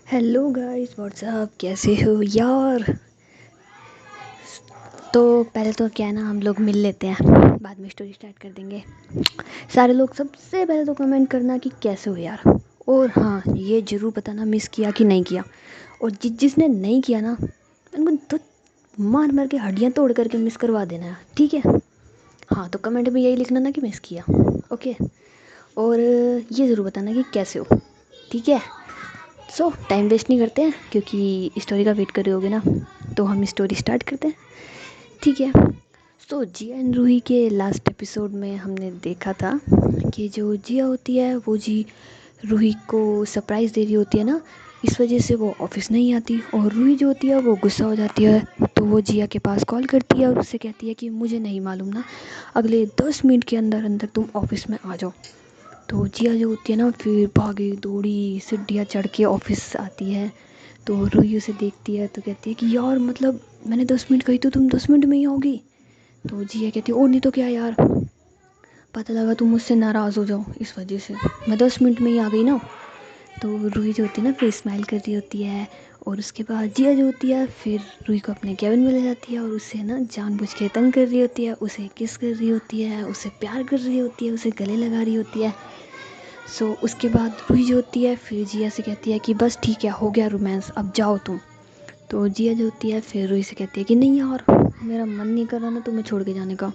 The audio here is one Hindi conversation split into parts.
हेलो गाइस व्हाट्सअप, कैसे हो यार। तो पहले तो क्या है ना, हम लोग मिल लेते हैं, बाद में स्टोरी स्टार्ट कर देंगे। सारे लोग सबसे पहले तो कमेंट करना कि कैसे हो यार। और हाँ, ये ज़रूर बताना मिस किया कि नहीं किया। और जिसने नहीं किया ना, उनको तो मार मार के हड्डियाँ तोड़ करके मिस करवा देना है, ठीक है। हाँ, तो कमेंट में यही लिखना ना कि मिस किया। ओके। और ये ज़रूर बताना कि कैसे हो, ठीक है। सो टाइम वेस्ट नहीं करते हैं, क्योंकि स्टोरी का वेट कर रहे होगे ना, तो हम स्टोरी स्टार्ट करते हैं, ठीक है। सो जिया एंड रूही के लास्ट एपिसोड में हमने देखा था कि जो जिया होती है वो जी रूही को सरप्राइज़ दे रही होती है ना, इस वजह से वो ऑफिस नहीं आती। और रूही जो होती है वो गुस्सा हो जाती है, तो वो जिया के पास कॉल करती है और उससे कहती है कि मुझे नहीं मालूम ना, अगले 10 मिनट के अंदर अंदर तुम ऑफिस में आ जाओ। तो जिया जो होती है ना, फिर भागी दौड़ी सीढ़ियाँ चढ़ के ऑफिस आती है। तो रूही उसे देखती है तो कहती है कि यार, मतलब मैंने 10 मिनट कही तो तुम 10 मिनट में ही आओगी। तो जिया कहती है और नहीं तो क्या यार, पता लगा तुम मुझसे नाराज़ हो जाओ, इस वजह से मैं 10 मिनट में ही आ गई ना। तो रूही जो होती है ना, फिर स्माइल कर रही होती है। और उसके बाद जिया जो होती है फिर रूही को अपने केबिन में ले जाती है और उससे ना जानबूझ के तंग कर रही होती है, उसे किस कर रही होती है, उसे प्यार कर रही होती है, उसे गले लगा रही होती है। सो उसके बाद रूही जो होती है फिर जिया से कहती है कि बस ठीक है, हो गया रोमांस, अब जाओ तुम। तो जिया जो होती है फिर रूही से कहती है कि नहीं यार, मेरा मन नहीं कर रहा ना तुम्हें छोड़ के जाने का।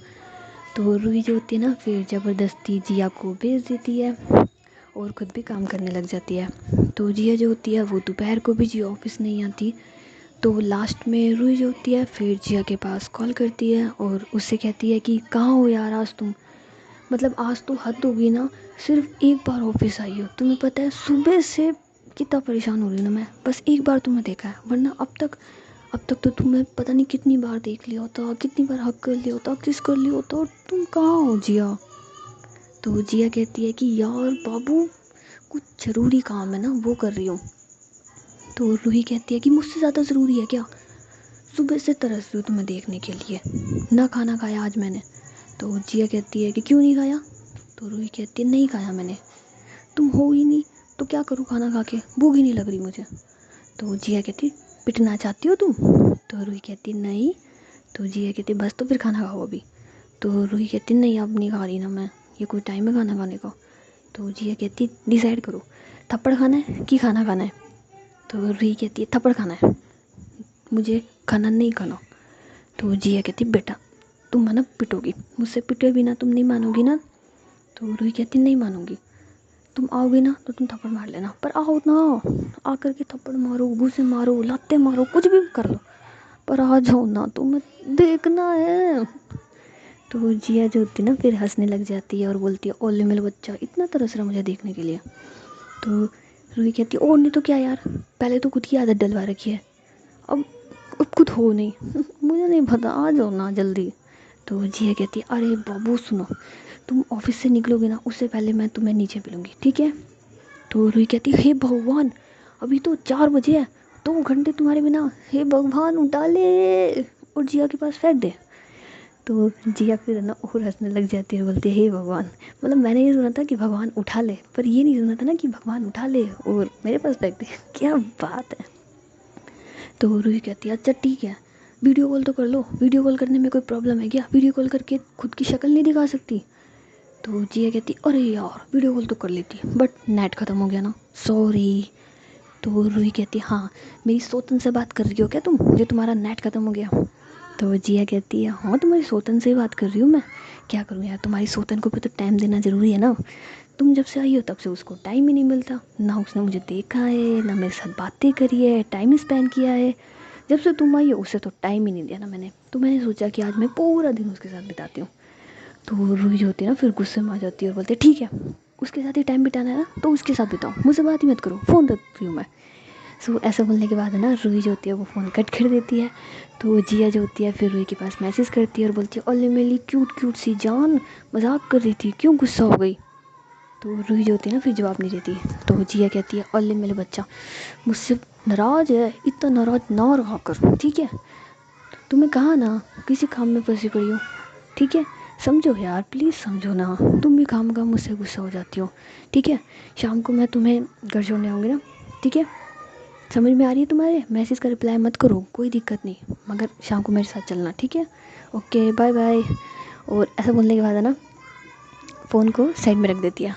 तो रूही जो होती है ना, फिर ज़बरदस्ती जिया को भेज देती है और ख़ुद भी काम करने लग जाती है। तो जिया जो होती है वो दोपहर को भी जी ऑफिस नहीं आती। तो लास्ट में रूही जो होती है फिर जिया के पास कॉल करती है और उससे कहती है कि कहाँ हो यार आज तुम, मतलब आज तो हद होगी ना, सिर्फ एक बार ऑफिस आई हो। तुम्हें पता है सुबह से कितना परेशान हो रही हूँ ना मैं, बस एक बार तुम्हें देखा है, वरना अब तक तो तुम्हें पता नहीं कितनी बार देख लिया होता, कितनी बार हक कर लिया होता, किस कर लिया होता, और तुम कहाँ हो जिया। तो जिया कहती है कि यार बाबू, कुछ ज़रूरी काम है ना, वो कर रही हूँ। तो रूही कहती है कि मुझसे ज़्यादा ज़रूरी है क्या, सुबह से तरस रही हूँ तुम्हें देखने के लिए, ना खाना खाया आज मैंने। तो जिया कहती है कि क्यों नहीं खाया। तो रूही कहती है नहीं खाया मैंने। तुम हो ही नहीं तो क्या करूँ खाना खा के, भूख ही नहीं लग रही मुझे। तो जिया कहती पिटना चाहती हो तुम। तो रूही कहती नहीं। तो जिया कहती बस तो फिर खाना खाओ अभी। तो रूही कहती नहीं, अब नहीं खा रही ना मैं, ये कोई टाइम है खाना खाने का। तो जिया कहती डिसाइड करो, थप्पड़ खाना है कि खाना खाना है। तो रूही कहती है थप्पड़ खाना है, मुझे खाना नहीं खाना। तो जिया कहती बेटा, तुम है ना पिटोगी, मुझसे पिटे बिना तुम नहीं मानोगी ना। तो रूही कहती नहीं मानूंगी, तुम आओगे ना तो तुम थप्पड़ मार लेना, पर आओ ना, आकर के थप्पड़ मारो, घूसे मारो, लाते मारो, कुछ भी कर लो, पर आ जाओ ना, तुम्हें देखना है। तो जिया जो होती ना फिर हंसने लग जाती है और बोलती है ओले मेरे बच्चा इतना तरस रहा मुझे देखने के लिए। तो रूही कहती है और नहीं तो क्या यार, पहले तो खुद की आदत डलवा रखी है, अब अब खुद हो नहीं मुझे नहीं पता, आ जाओ ना जल्दी। तो जिया कहती है अरे बाबू सुनो, तुम ऑफिस से निकलोगे ना उससे पहले मैं तुम्हें नीचे मिलूँगी, ठीक है। तो रूही कहती हे भगवान, अभी तो 4 बजे है, 2 घंटे तुम्हारे बिना, हे भगवान उठा ले और जिया के पास फेंक दे। तो जिया फिर ना और हंसने लग जाती है और बोलती है हे भगवान, मतलब मैंने ये सुना था कि भगवान उठा ले, पर ये नहीं सुना था ना कि भगवान उठा ले और मेरे पास फेंक दे, क्या बात है। तो रूही कहती है अच्छा ठीक है, वीडियो कॉल तो कर लो, वीडियो कॉल करने में कोई प्रॉब्लम है क्या, वीडियो कॉल करके खुद की शक्ल नहीं दिखा सकती। तो जिया कहती अरे यार वीडियो कॉल तो कर लेती बट नेट ख़त्म हो गया ना, सॉरी। तो रूही कहती हाँ, मेरी सोतन से बात कर रही हो क्या तुम, जो तुम्हारा नेट ख़त्म हो गया। तो जिया कहती है हाँ, तुम्हारी सोतन से ही बात कर रही हूँ मैं, क्या करूँ यार, तुम्हारी सोतन को भी तो टाइम देना ज़रूरी है ना, तुम जब से आई हो तब से उसको टाइम ही नहीं मिलता, ना उसने मुझे देखा है, ना मेरे साथ बातें करी है, टाइम स्पेंड किया है। जब से तुम आई हो उससे तो टाइम ही नहीं दिया ना मैंने, तो मैंने सोचा कि आज मैं पूरा दिन उसके साथ बिताती हूँ। तो रूही जो होती है ना फिर गुस्से में आ जाती है और बोलती है ठीक है, उसके साथ ही टाइम बिताना है ना तो उसके साथ बिताओ, मुझसे बात ही मत करो, फ़ोन रखती हूँ मैं। सो ऐसा बोलने के बाद है ना रूही जो होती है वो फ़ोन कट कर देती है। तो जिया जो होती है फिर रूही के पास मैसेज करती है और बोलती है ओले मेरी क्यूट क्यूट सी जान, मजाक कर रही थी, क्यों गुस्सा हो गई। तो रूही जो होती है ना फिर जवाब नहीं देती। तो जिया कहती है ओले मेरे बच्चा, मुझसे नाराज़ है, इतना नाराज़ ना रहा कर, ठीक है। तुम्हें कहा ना किसी काम में फंसी पड़ी हो, ठीक है, समझो यार प्लीज़ समझो ना, तुम भी काम काम मुझसे गुस्सा हो जाती हो, ठीक है। शाम को मैं तुम्हें घर छोड़ने आऊँगी ना, ठीक है। समझ में आ रही है तुम्हारे? मैसेज का रिप्लाई मत करो, कोई दिक्कत नहीं, मगर शाम को मेरे साथ चलना, ठीक है? Okay bye bye. और ऐसा बोलने के बाद है ना फ़ोन को साइड में रख देती है।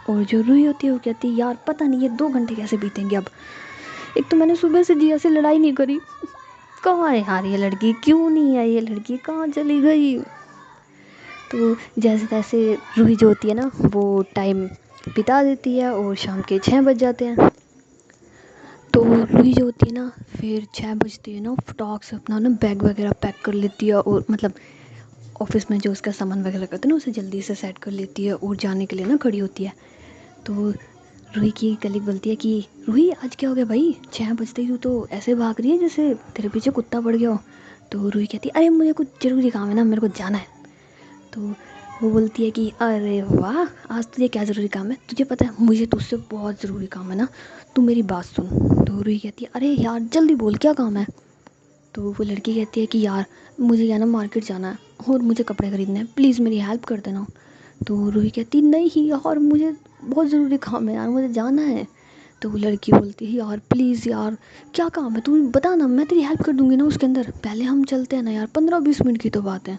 और जो रूही होती है वो कहती है यार पता नहीं ये 2 घंटे कैसे बीतेंगे अब। एक तो मैंने सुबह से जिया से लड़ाई नहीं करी, कहाँ है यार ये लड़की, क्यों नहीं है ये लड़की, कहाँ चली गई? तो जैसे तैसे रूही जो होती है ना वो टाइम बिता देती है और शाम के 6 बज जाते हैं। तो रूही जो होती है ना फिर 6 बजते हैं ना फटाक से अपना ना बैग वगैरह पैक कर लेती है, और मतलब ऑफिस में जो उसका सामान वगैरह करते हैं ना उसे जल्दी से सेट कर लेती है और जाने के लिए ना खड़ी होती है। तो रूही की कलीग बोलती है कि रूही आज क्या हो गया भाई, 6 बजते ही तू तो ऐसे भाग रही है जैसे तेरे पीछे कुत्ता पड़ गया हो। तो रूही कहती है अरे मुझे कुछ ज़रूरी काम है ना, मेरे को जाना है। तो वो बोलती है कि अरे वाह आज तुझे क्या ज़रूरी काम है, तुझे पता है मुझे तुझसे बहुत ज़रूरी काम है ना, तू मेरी बात सुन। तो रूही कहती है अरे यार जल्दी बोल क्या काम है। तो वो लड़की कहती है कि यार मुझे क्या ना मार्केट जाना है और मुझे कपड़े ख़रीदने हैं, प्लीज़ मेरी हेल्प कर देना। तो रूही कहती नहीं यार मुझे बहुत ज़रूरी काम है यार, मुझे जाना है। तो वो लड़की बोलती है यार प्लीज़ यार क्या काम है तू बता ना, मैं तेरी हेल्प कर दूँगी ना उसके अंदर, पहले हम चलते हैं ना यार, 15-20 मिनट की तो बात है।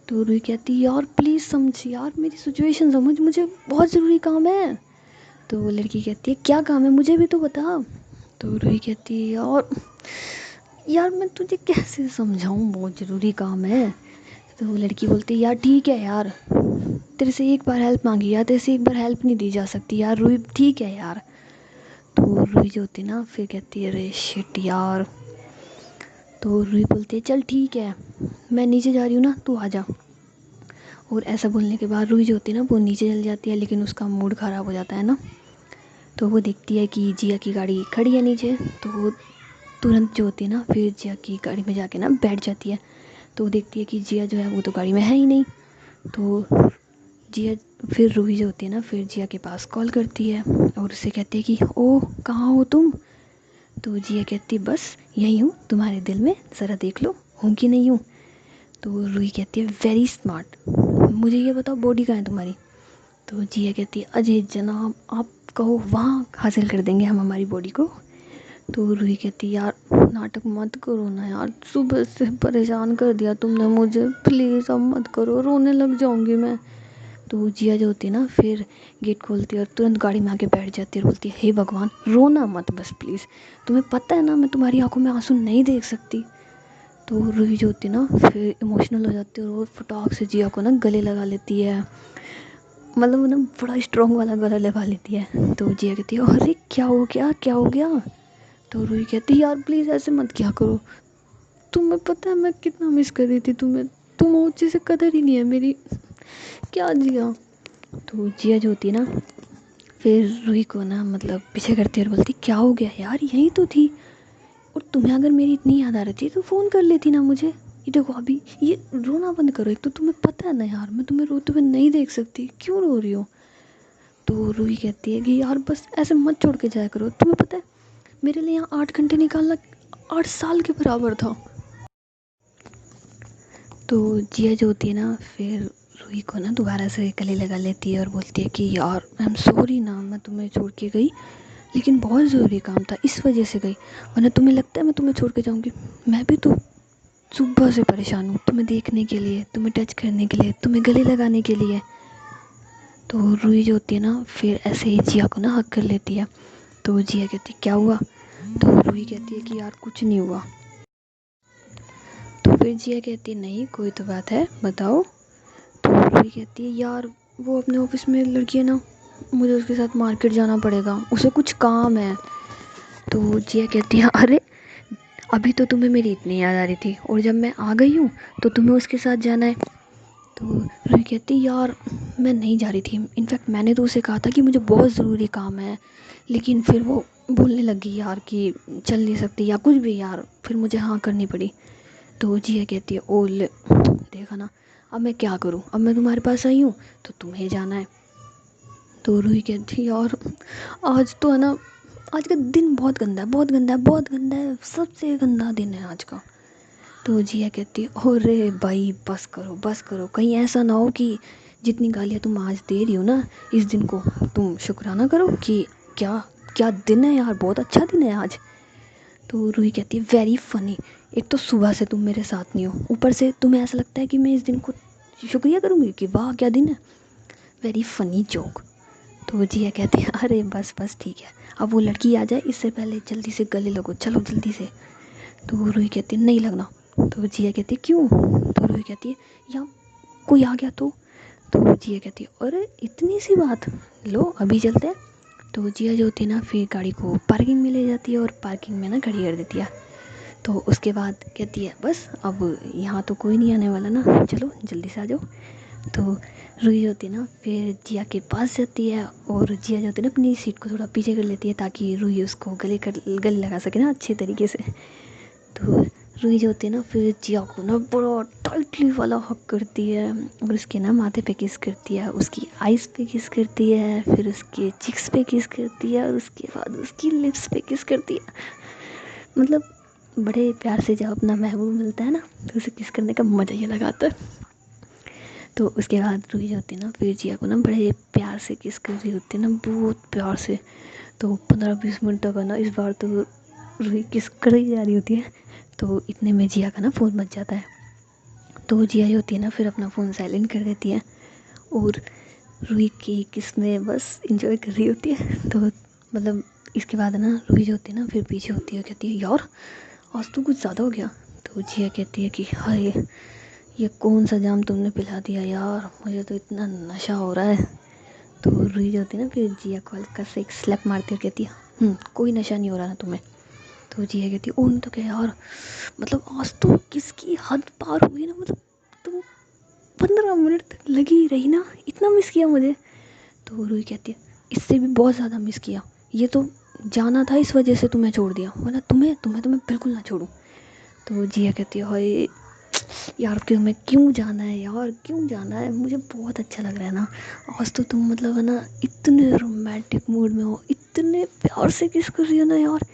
तो रूही कहती है यार प्लीज़ समझ यार मेरी सिचुएशन समझ, मुझे बहुत ज़रूरी काम है। तो वो लड़की कहती है क्या काम है मुझे भी तो बता। तो रूही कहती है यार यार मैं तुझे कैसे समझाऊँ बहुत ज़रूरी काम है। तो वो लड़की बोलती है यार ठीक है यार, तेरे से एक बार हेल्प मांगी यार, तेरे से एक बार हेल्प नहीं दी जा सकती यार रूही, ठीक है यार। तो रूही जो होती है ना फिर कहती है अरे शिट यार। तो रूही बोलती है चल ठीक है मैं नीचे जा रही हूँ ना तू आ जा। और ऐसा बोलने के बाद रूही जो होती है ना वो नीचे चल जाती है, लेकिन उसका मूड ख़राब हो जाता है ना। तो वो देखती है कि जिया की गाड़ी खड़ी है नीचे, तो वो तुरंत जो होती है ना फिर जिया की गाड़ी में जाके ना बैठ जाती है। तो वो देखती है कि जिया जो है वो तो गाड़ी में है ही नहीं। तो जिया फिर रूही जो होती है ना फिर जिया के पास कॉल करती है और उससे कहती है कि ओह कहाँ हो तुम। तो जिया कहती है बस यहीं हूँ तुम्हारे दिल में, ज़रा देख लो हूँ कि नहीं हूँ। तो रूही कहती है वेरी स्मार्ट, मुझे ये बताओ बॉडी कहाँ है तुम्हारी। तो जिया कहती है अजय जनाब आप कहो वहाँ हासिल कर देंगे हम हमारी बॉडी को। तो रूही कहती यार नाटक मत करो ना यार, सुबह से परेशान कर दिया तुमने मुझे, प्लीज़ अब मत करो, रोने लग जाऊंगी मैं। तो जिया जो होती है ना फिर गेट खोलती है और तुरंत गाड़ी में आके बैठ जाती है और बोलती है हे भगवान रोना मत बस प्लीज़, तुम्हें पता है ना मैं तुम्हारी आंखों में आंसू नहीं देख सकती। तो रूही जो होती है ना फिर इमोशनल हो जाती है और वो फटाक से जिया को ना गले लगा लेती है, मतलब वो ना बड़ा स्ट्रॉन्ग वाला गला लगा लेती है। तो जिया कहती है अरे क्या हो गया क्या हो गया। तो रूही कहती यार प्लीज़ ऐसे मत क्या करो, तुम्हें पता है मैं कितना मिस कर रही थी तुम्हें, तुम हो जैसे कदर ही नहीं है मेरी, क्या जिया। तो जिया जो होती है ना फिर रूही को ना मतलब पीछे करती है और बोलती क्या हो गया यार यही तो थी, और तुम्हें अगर मेरी इतनी याद आ रही थी तो फ़ोन कर लेती ना मुझे। ये देखो अभी ये रोना बंद करो, एक तो तुम्हें पता है ना यार मैं तुम्हें रोते हुए नहीं देख सकती, क्यों रो रही हो। तो रूही कहती है कि यार बस ऐसे मत छोड़ के जाया करो, तुम्हें पता है मेरे लिए यहाँ 8 घंटे निकालना 8 साल के बराबर था। तो जिया जो होती है ना फिर रूही को ना दोबारा से गले लगा लेती है और बोलती है कि यार आई एम सॉरी ना, मैं तुम्हें छोड़ के गई लेकिन बहुत ज़रूरी काम था इस वजह से गई, वरना तुम्हें लगता है मैं तुम्हें छोड़ के जाऊँगी, मैं भी तो सुबह से परेशान हूँ तुम्हें देखने के लिए, तुम्हें टच करने के लिए, तुम्हें गले लगाने के लिए। तो रूही जो होती है ना फिर ऐसे ही जिया को ना हक कर लेती है। तो जिया कहती है क्या हुआ। तो रूही कहती है कि यार कुछ नहीं हुआ। तो फिर जिया कहती है नहीं कोई तो बात है बताओ। तो रूही कहती है यार वो अपने ऑफिस में लड़की है ना, मुझे उसके साथ मार्केट जाना पड़ेगा, उसे कुछ काम है। तो जिया कहती है अरे अभी तो तुम्हें मेरी इतनी याद आ रही थी और जब मैं आ गई हूँ तो तुम्हें उसके साथ जाना है। तो रूही कहती यार मैं नहीं जा रही थी, इनफैक्ट मैंने तो उसे कहा था कि मुझे बहुत ज़रूरी काम है, लेकिन फिर वो बोलने लगी यार कि चल नहीं सकती या कुछ भी यार, फिर मुझे हाँ करनी पड़ी। तो जिया कहती है ओ ले देखा ना, अब मैं क्या करूँ, अब मैं तुम्हारे पास आई हूँ तो तुम्हें जाना है। तो रूही कहती है यार आज तो है ना, आज का दिन बहुत गंदा है बहुत गंदा है बहुत गंदा है, सबसे गंदा दिन है आज का। तो जिया कहती है अरे भाई बस करो कहीं ऐसा ना हो कि जितनी गालियाँ तुम आज दे रही हो ना इस दिन को तुम शुक्राना करो कि क्या क्या दिन है यार, बहुत अच्छा दिन है आज। तो रूही कहती है वेरी फ़नी, एक तो सुबह से तुम मेरे साथ नहीं हो, ऊपर से तुम्हें ऐसा लगता है कि मैं इस दिन को शुक्रिया करूँगी कि वाह क्या दिन है, वेरी फ़नी जोक। तो जिया कहती है अरे बस बस ठीक है, अब वो लड़की आ जाए इससे पहले जल्दी से गले लगो, चलो जल्दी से। तो रूही कहती है नहीं लगना। तो जिया कहती है क्यों। तो रूही कहती है या कोई आ गया तो जिया कहती है अरे इतनी सी बात, लो अभी चलते हैं। तो जिया जो होती है ना फिर गाड़ी को पार्किंग में ले जाती है और पार्किंग में ना खड़ी कर देती है। तो उसके बाद कहती है बस अब यहाँ तो कोई नहीं आने वाला ना, चलो जल्दी से आ जाओ। तो रूही जो होती है ना फिर जिया के पास जाती है और जिया जो होती है ना अपनी सीट को थोड़ा पीछे कर लेती है ताकि रूही उसको गले लगा सके ना अच्छे तरीके से। तो रूही जो होती है ना फिर जिया को ना बड़ा टाइटली वाला हक करती है और उसके ना माथे पे किस करती है, उसकी आइज़ पे किस करती है, फिर उसके चिक्स पे किस करती है और उसके बाद उसकी लिप्स पे किस करती है। मतलब बड़े प्यार से जब अपना महबूब मिलता है ना तो उसे किस करने का मज़ा ही लगाता है। तो उसके बाद रूही जो होती है ना फिर जिया को ना बड़े प्यार से किस कर रही होती है ना, बहुत प्यार से। तो 15-20 मिनट तक है ना इस बार तो रूही किस कर ही जा रही होती है। तो इतने में जिया का ना फ़ोन बज जाता है। तो जिया जो होती है ना फिर अपना फ़ोन साइलेंट कर देती है और रूही की किस में बस इंजॉय कर रही होती है। तो मतलब इसके बाद ना रूही जो होती है ना फिर पीछे होती है, कहती है यार आज तो कुछ ज़्यादा हो गया। तो जिया कहती है कि हाय ये कौन सा जाम तुमने पिला दिया यार, मुझे तो इतना नशा हो रहा है। तो रूही जो होती है ना फिर जिया को हल्का से एक स्लैप मारती हुई कहती है कोई नशा नहीं हो रहा ना तुम्हें। तो जिया कहती है ओह तो क्या यार, मतलब आज तो किसकी हद पार हुई ना, मतलब तुम 15 मिनट तक लगी ही रही ना, इतना मिस किया मुझे। तो रूही कहती है इससे भी बहुत ज़्यादा मिस किया, ये तो जाना था इस वजह से तुम्हें छोड़ दिया, वरना तुम्हें तुम्हें तो मैं बिल्कुल ना छोड़ूं। तो जिया कहती है हाय यार तुम्हें क्यों जाना है यार, क्यों जाना है, मुझे बहुत अच्छा लग रहा है ना, आज तो तुम मतलब है ना इतने रोमांटिक मूड में हो, इतने प्यार से किस कर रही हो ना यार,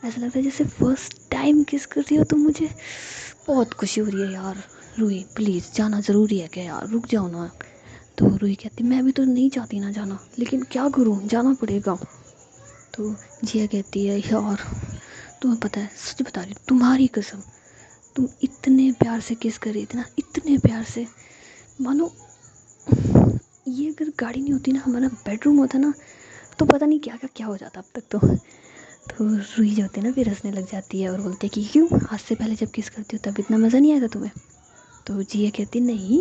ऐसा लगता है जैसे फर्स्ट टाइम किस कर रही हो, तो मुझे बहुत खुशी हो रही है यार। रूही प्लीज़ जाना ज़रूरी है क्या यार, रुक जाओ ना। तो रूही कहती मैं भी तो नहीं चाहती ना जाना, लेकिन क्या करूँ जाना पड़ेगा। तो जिया कहती है यार तुम्हें पता है सच बता रही हूँ तुम्हारी कसम, तुम इतने प्यार से किस कर रही थी ना, इतने प्यार से, मानो ये अगर गाड़ी नहीं होती ना, हमारा बेडरूम होता ना, तो पता नहीं क्या क्या क्या हो जाता अब तक तो रूही जो होती है ना फिर हंसने लग जाती है और बोलती है कि क्यों आज से पहले जब किस करती हो तब इतना मज़ा नहीं आया तुम्हें। तो जिया कहती नहीं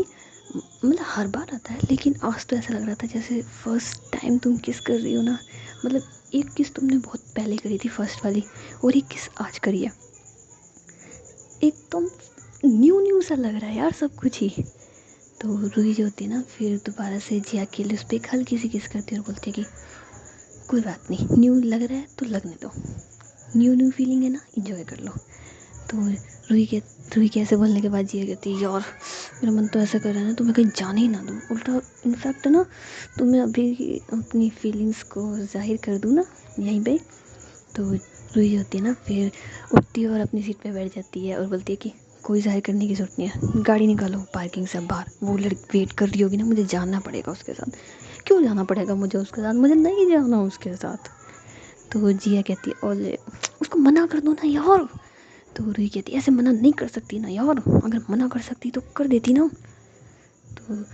मतलब हर बार आता है, लेकिन आज तो ऐसा लग रहा था जैसे फर्स्ट टाइम तुम किस कर रही हो ना, मतलब एक किस तुमने बहुत पहले करी थी फर्स्ट वाली, और एक किस आज करी है, एकदम न्यू न्यू सा लग रहा है यार सब कुछ ही। तो रूही जो होती है ना फिर दोबारा से जिया के लिए उस पर हल्की सी किस करती है और बोलती है कि कोई बात नहीं, न्यू लग रहा है तो लगने दो, न्यू न्यू फीलिंग है ना, इंजॉय कर लो। तो रूही के ऐसे बोलने के बाद जिया कहती है यार मेरा मन तो ऐसा कर रहा है ना तुम्हें कहीं जाने ही ना दूँ, उल्टा इनफैक्ट ना तुम्हें अभी अपनी फीलिंग्स को जाहिर कर दूँ ना यहीं पे। तो रूही होती है ना फिर उठती है और अपनी सीट पे बैठ जाती है और बोलती है कि कोई जाहिर करने की ज़रूरत नहीं है, गाड़ी निकालो पार्किंग से बाहर, वो लड़की वेट कर रही होगी ना, मुझे जाना पड़ेगा उसके साथ। क्यों जाना पड़ेगा मुझे उसके साथ, मुझे नहीं जाना उसके साथ। तो जिया कहती है ओले उसको मना कर दो ना यार। तो रूही कहती ऐसे मना नहीं कर सकती ना यार, अगर मना कर सकती तो कर देती ना। तो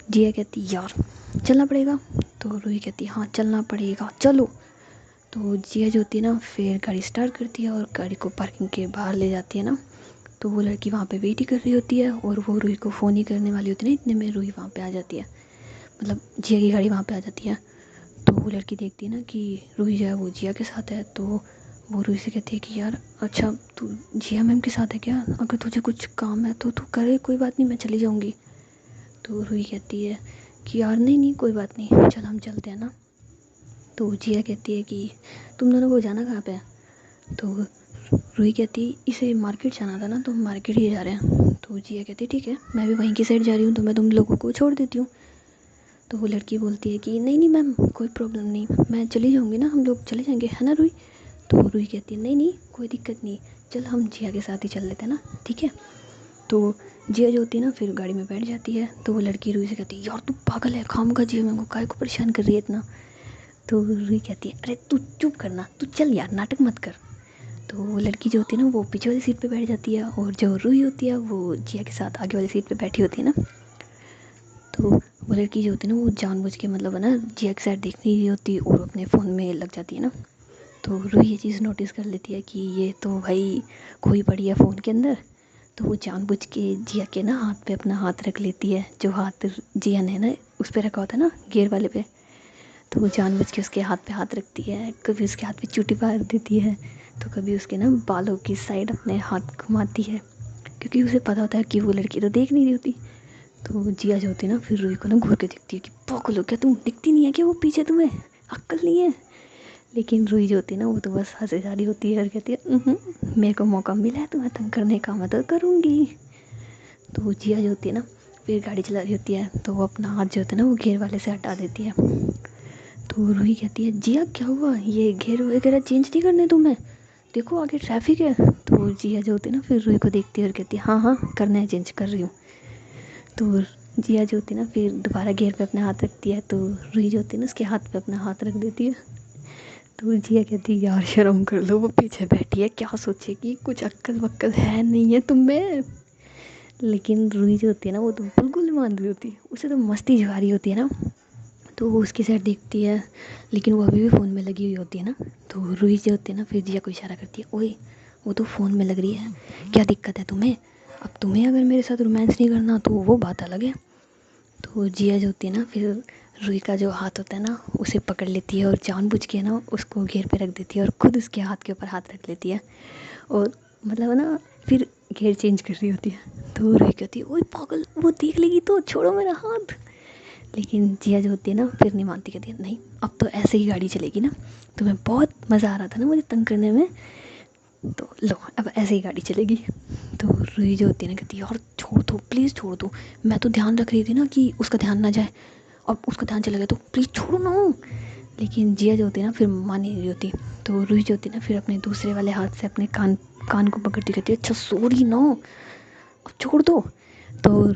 जिया कहती यार चलना पड़ेगा। तो रूही कहती हाँ चलना पड़ेगा चलो। तो जिया जो होती है ना फिर गाड़ी स्टार्ट करती है और गाड़ी को पार्किंग के बाहर ले जाती है ना। तो वो लड़की वहाँ पे वेट ही कर रही होती है और वो रूही को फ़ोन ही करने वाली होती है ना, इतने में रूही वहाँ पे आ जाती है, मतलब जिया की गाड़ी वहाँ पे आ जाती है। तो वो लड़की देखती है ना कि रूही जो है वो जिया के साथ है, तो वो रूही से कहती है कि यार अच्छा तू जिया मैम के साथ है क्या, अगर तुझे कुछ काम है तो तू करे, कोई बात नहीं मैं चली जाऊँगी। तो रूही कहती है कि यार नहीं नहीं कोई बात नहीं चल हम चलते हैं ना। तो जिया कहती है कि तुम दोनों को जाना कहाँ पे है। तो रूही कहती इसे मार्केट जाना था ना, तो हम मार्केट ही जा रहे हैं। तो जिया कहती ठीक है मैं भी वहीं की साइड जा रही हूँ, तो मैं तुम लोगों को छोड़ देती हूँ। तो वो लड़की बोलती है कि नहीं नहीं मैम कोई प्रॉब्लम नहीं, मैं चली जाऊँगी ना, हम लोग चले जाएंगे है ना रूही। तो रूही कहती है नहीं नहीं कोई दिक्कत नहीं, चल हम जिया के साथ ही चल लेते हैं ना, ठीक है। तो जिया जो होती है ना फिर गाड़ी में बैठ जाती है। तो वो लड़की रूही से कहती है यार तू पागल है, खामखा जिया मैम को काहे को परेशान कर रही है इतना। तो रूही कहती है अरे तू चुप करना, तू चल यार नाटक मत कर। तो वो लड़की जो होती है ना वो पीछे वाली सीट पे बैठ जाती है और जो रूही होती है वो जिया के साथ आगे वाली सीट पे बैठी होती है ना। तो वो लड़की जो होती है ना वो जानबूझ के मतलब है ना जिया की साइड देख नहीं रही होती और अपने फ़ोन में लग जाती है ना। तो रूही ये चीज़ नोटिस कर लेती है कि ये तो भाई खोई पड़ी है फ़ोन के अंदर। तो वो जानबूझ के जिया के ना हाथ पे अपना हाथ रख लेती है, जो हाथ जिया ने ना उस पर रखा होता है ना गियर वाले पे। तो वो जानबूझ के उसके हाथ पे हाथ रखती है, कभी उसके हाथ पे चूटी मार देती है, तो कभी उसके ना बालों की साइड अपने हाथ घुमाती है, क्योंकि उसे पता होता है कि वो लड़की तो देख नहीं रही होती। तो जिया जो होती है ना फिर रूही को ना घूर के दिखती है कि पागल हो क्या तुम, दिखती नहीं है क्या वो पीछे, तुम्हें अक्ल नहीं है। लेकिन रूही जो होती है ना वो तो बस हंसे जा रही होती है और कहती है मेरे को मौका मिला है तुम्हें तंग करने का, मैं तो करूँगी। तो जिया जो होती है ना फिर गाड़ी चला रही होती है, तो वो अपना हाथ जो होता है ना वो घेर वाले से हटा देती है। तो रूही कहती है जिया क्या हुआ, ये घेर वगैरह चेंज नहीं करने तुम्हें, देखो आगे ट्रैफिक है। तो जिया जो होती है ना फिर रूही को देखती है और कहती है हाँ हाँ करना है, चेंज कर रही हूँ। तो जिया जो होती है ना फिर दोबारा घेर पे अपना हाथ रखती है, तो रूही जो होती है ना उसके हाथ पे अपना हाथ रख देती है। तो जिया कहती है यार शर्म कर लो, वो पीछे बैठी है, क्या सोचेगी, कुछ अक्ल वक्ल है नहीं है तुम में। लेकिन रूही जो होती है ना वो तो बिल्कुल मान रही होती है, उसे तो मस्ती जो आ रही होती है ना। तो वो उसकी साइड देखती है, लेकिन वो अभी भी फ़ोन में लगी हुई होती है ना। तो रूही जो होती है ना फिर जिया को इशारा करती है, ओए वो तो फ़ोन में लग रही है, क्या दिक्कत है तुम्हें, अब तुम्हें अगर मेरे साथ रोमांस नहीं करना तो वो बात अलग है। तो जिया जो होती है ना फिर रूही का जो हाथ होता है ना उसे पकड़ लेती है और जानबूझ के ना उसको घेर पे रख देती है और खुद उसके हाथ के ऊपर हाथ रख लेती है। और मतलब ना फिर घेर चेंज कर रही होती है। तो रूही कहती है ओए पागल, वो देख लेगी तो, छोड़ो मेरा हाथ। लेकिन जिया जो होती है ना फिर नहीं मानती, कहती है नहीं अब तो ऐसे ही गाड़ी चलेगी ना, तुम्हें बहुत मज़ा आ रहा था ना मुझे तंग करने में, तो लो अब ऐसे ही गाड़ी चलेगी। तो रूही जो होती है ना कहती है यार छोड़ दो प्लीज़ छोड़ दो, मैं तो ध्यान रख रही थी ना कि उसका ध्यान ना जाए, अब उसका ध्यान चला गया तो प्लीज़ छोड़ो ना। लेकिन जिया जो होती है ना फिर मान नहीं रही होती। तो रूही जो होती है ना फिर अपने दूसरे वाले हाथ से अपने कान कान को पकड़ती कहती है अच्छा सॉरी ना, अब छोड़ दो। तो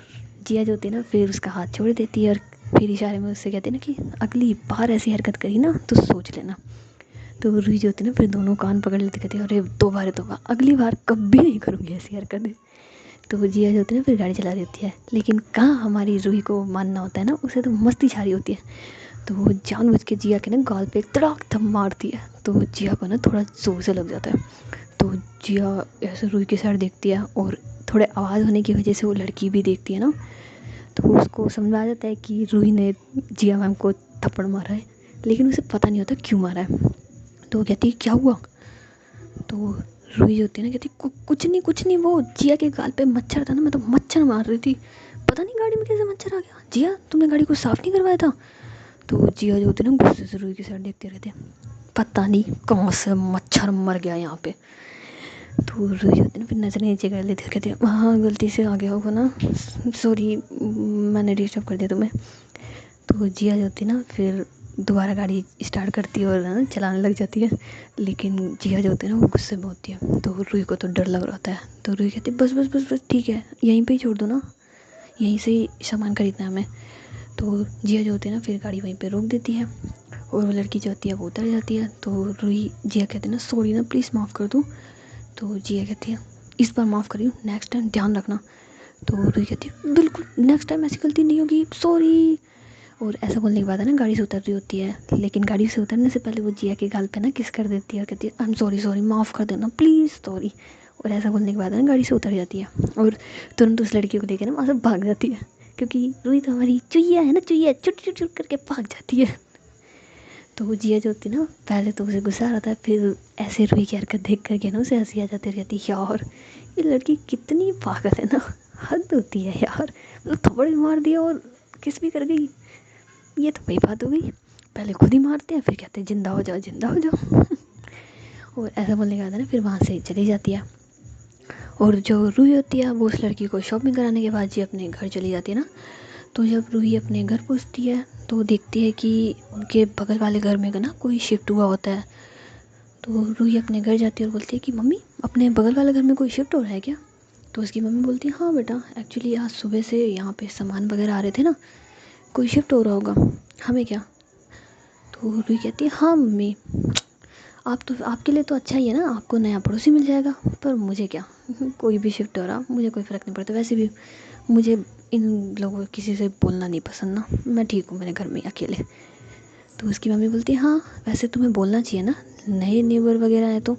जिया जो होती है ना फिर उसका हाथ छोड़ देती है और फिर इशारे में उससे कहती है ना कि अगली बार ऐसी हरकत करी ना तो सोच लेना। तो रूही जो होती है ना फिर दोनों कान पकड़ लेती, कहती है अरे दोबारा दोबारा अगली बार कभी नहीं करूँगी ऐसी हरकतें। तो जिया जो होती है ना फिर गाड़ी चला रही होती है, लेकिन कहाँ हमारी रूही को मानना होता है ना, उसे तो मस्ती छा रही होती है। तो वो जानबूझ के जिया के ना गाल पे एक तड़ाक थम मारती है, तो जिया को ना थोड़ा जोर से लग जाता है। तो जिया ऐसे रूही की साइड देखती है और थोड़े आवाज़ होने की वजह से वो लड़की भी देखती है ना, तो उसको समझ आ जाता है कि रूही ने जिया मैम को थप्पड़ मारा है, लेकिन उसे पता नहीं होता क्यों मारा है। तो वो कहती है क्या हुआ। तो रूही होती है ना कहती कुछ नहीं, वो जिया के गाल पे मच्छर था ना, मैं तो मच्छर मार रही थी, पता नहीं गाड़ी में कैसे मच्छर आ गया, जिया तुमने गाड़ी को साफ़ नहीं करवाया था। तो जिया जो होती है ना गुस्से से रूही की साइड देखते रहते हैं, पता नहीं कहाँ से मच्छर मर गया यहाँ पे। तो रूही होती है ना फिर नजर नीचे कर लेती है, कहते हैं हाँ गलती से आ गया होगा ना, सॉरी मैंने डिस्टर्ब कर दिया तुम्हें। तो जिया जो होती है ना फिर दोबारा गाड़ी स्टार्ट करती है और ना चलाने लग जाती है। लेकिन जिया जो होती है ना वो गुस्से में होती है, तो रूही को तो डर लग रहा होता है। तो रूही कहती है बस बस बस बस ठीक है यहीं पे ही छोड़ दो ना, यहीं से ही सामान खरीदना है हमें। तो जिया जो होती है ना फिर गाड़ी वहीं पे रोक देती है और वो लड़की जो होती है वो उतर जाती है। तो रूही जिया कहती है ना सॉरी ना प्लीज़ माफ़ कर दो। तो जिया कहती है इस बार माफ़ करी हूँ, नेक्स्ट टाइम ध्यान रखना। तो रूही कहती है बिल्कुल नेक्स्ट टाइम ऐसी गलती नहीं होगी, सॉरी। और ऐसा बोलने के बाद है ना गाड़ी से उतर रही होती है, लेकिन गाड़ी से उतरने से पहले वो जिया के गाल पे ना किस कर देती है और कहती है आई एम सॉरी सॉरी माफ़ कर देना प्लीज़ सॉरी। और ऐसा बोलने के बाद है ना गाड़ी से उतर जाती है और तुरंत उस लड़की को लेकर ना वहाँ से भाग जाती है, क्योंकि रूही तो हमारी चुईया है ना, चुईया चुट चुट चुट करके भाग जाती है। तो वो जिया जो होती है ना पहले तो उसे गुस्सा आ रहा था, फिर ऐसे रूही की हरकत देख करके ना उसे हंसी आ जाती रहती है, यार ये लड़की कितनी पागल है ना, हद होती है यार, मतलब थप्पड़ भी मार दिया और किस भी कर गई, ये तो वही बात हो गई, पहले खुद ही मारते हैं फिर कहते हैं जिंदा हो जाओ जिंदा हो जाओ। और ऐसा बोलने के बाद ना फिर वहाँ से चली जाती है। और जो रूही होती है वो उस लड़की को शॉपिंग कराने के बाद जी अपने घर चली जाती है ना। तो जब रूही अपने घर पहुँचती है तो देखती है कि उनके बगल वाले घर में ना कोई शिफ्ट हुआ होता है। तो रूही अपने घर जाती है और बोलती है कि मम्मी अपने बगल वाले घर में कोई शिफ्ट हो रहा है क्या। तो उसकी मम्मी बोलती है हाँ बेटा एक्चुअली आज सुबह से यहाँ पे सामान वगैरह आ रहे थे ना, कोई शिफ्ट हो रहा होगा, हमें क्या। तो रूही कहती है हाँ मम्मी आप तो, आपके लिए तो अच्छा ही है ना, आपको नया पड़ोसी मिल जाएगा, पर मुझे क्या, कोई भी शिफ्ट हो रहा मुझे कोई फ़र्क नहीं पड़ता। वैसे भी मुझे इन लोगों किसी से बोलना नहीं पसंद ना, मैं ठीक हूँ मेरे घर में अकेले। तो उसकी मम्मी बोलती है हाँ वैसे तुम्हें बोलना चाहिए ना, नए नेबर वगैरह हैं तो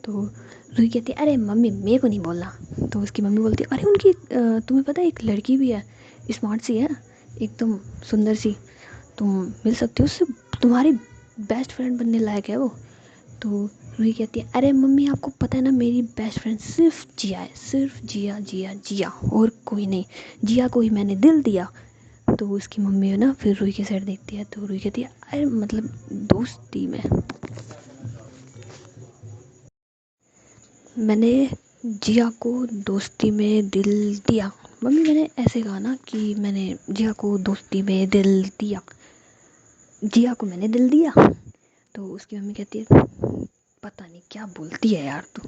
रूही कहती है अरे मम्मी मेरे को नहीं बोलना। तो उसकी मम्मी बोलती है अरे उनकी तुम्हें पता है एक लड़की भी है, स्मार्ट सी है, एकदम सुंदर सी, तुम मिल सकती हो उससे, तुम्हारी बेस्ट फ्रेंड बनने लायक है वो। तो रूही कहती है अरे मम्मी आपको पता है ना मेरी बेस्ट फ्रेंड सिर्फ जिया है, सिर्फ जिया जिया जिया और कोई नहीं, जिया को ही मैंने दिल दिया। तो उसकी मम्मी है ना फिर रूही की साइड देखती है, तो रूही कहती है अरे मतलब दोस्ती में मैंने जिया को दोस्ती में दिल दिया। मम्मी मैंने ऐसे कहा ना कि मैंने जिया को दोस्ती में दिल दिया, जिया को मैंने दिल दिया। तो उसकी मम्मी कहती है पता नहीं क्या बोलती है यार तू।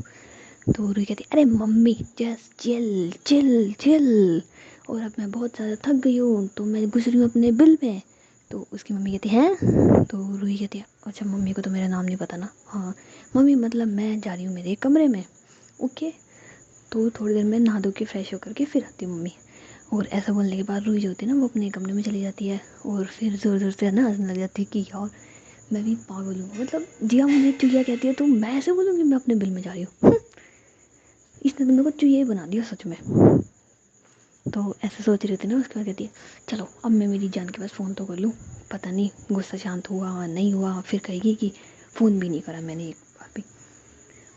तो रूही कहती है अरे mummy just chill chill chill, और अब मैं बहुत ज़्यादा थक गई हूँ तो मैं घुस रही हूँ अपने बिल में। तो उसकी मम्मी कहती है हैं, तो रूही कहती है अच्छा मम्मी को तो मेरा नाम नहीं पता ना, हाँ मम्मी मतलब मैं जा रही हूँ मेरे कमरे में, ओके। तो थोड़ी देर में नहा धो के फ्रेश होकर के फिर आती मम्मी। और ऐसा बोलने के बाद रूही जो होती है ना वो अपने कमरे में चली जाती है, और फिर ज़ोर ज़ोर से ना हंसने लग जाती है कि यार मैं भी पागल हूँ, मतलब जिया मुझे चुहिया कहती है तो मैं ऐसे बोलूँगी मैं अपने बिल में जा रही हूँ। इसने तो मेरे को चुहिया ही बना दिया सच में। तो ऐसे सोच रही थी ना, उसके बाद कहती है चलो अब मैं मेरी जान के पास फ़ोन तो कर लूँ, पता नहीं गुस्सा शांत हुआ नहीं हुआ, फिर कहेगी कि फ़ोन भी नहीं करा मैंने एक बार भी।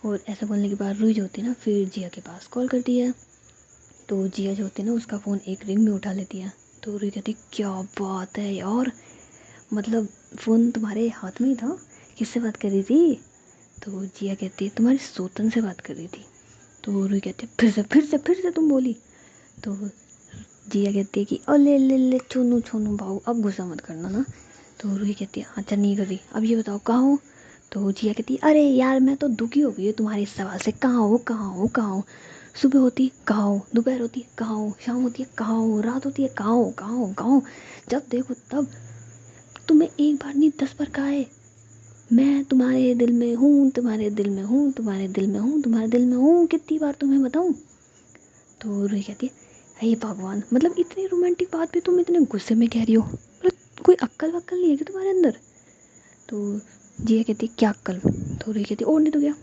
और ऐसा बोलने के बाद रूही जो होती है ना फिर जिया के पास कॉल करती है। तो जिया जो होती है ना उसका फ़ोन एक रिंग में उठा लेती है। तो रूही कहती क्या बात है यार, मतलब फ़ोन तुम्हारे हाथ में ही था, किससे बात कर रही थी। तो जिया कहती है तुम्हारी सोतन से बात कर रही थी। तो रूही कहती है फिर से तुम बोली। तो जिया कहती है कि अले ले ले छोनू छोनू भाऊ अब गुस्सा मत करना ना। तो रूही कहती है अच्छा नहीं कर रही, अब ये बताओ कहाँ हो। तो जिया कहती है अरे यार मैं तो दुखी हो गई हूँ तुम्हारे इस सवाल से, कहाँ हो कहाँ हो कहाँ हो, सुबह होती कहाँ हो, दोपहर होती है कहाँ हो, शाम होती है कहाँ हो, रात होती है कहाँ हो कहाँ हो कहाँ हो, जब देखो तब तुम्हें एक बार नहीं 10 बार कहा है मैं तुम्हारे दिल में हूँ तुम्हारे दिल में हूँ तुम्हारे दिल में हूँ तुम्हारे दिल में हूँ, कितनी बार तुम्हें बताऊँ। तो रूही कहती है हे भगवान, मतलब इतनी रोमांटिक बात भी तुम इतने गुस्से में कह रही हो, मतलब कोई अक्ल वक्ल नहीं है क्या तुम्हारे अंदर। तो जिया कहती है क्या अक्ल। तो रूही कहती है और नहीं तो क्या,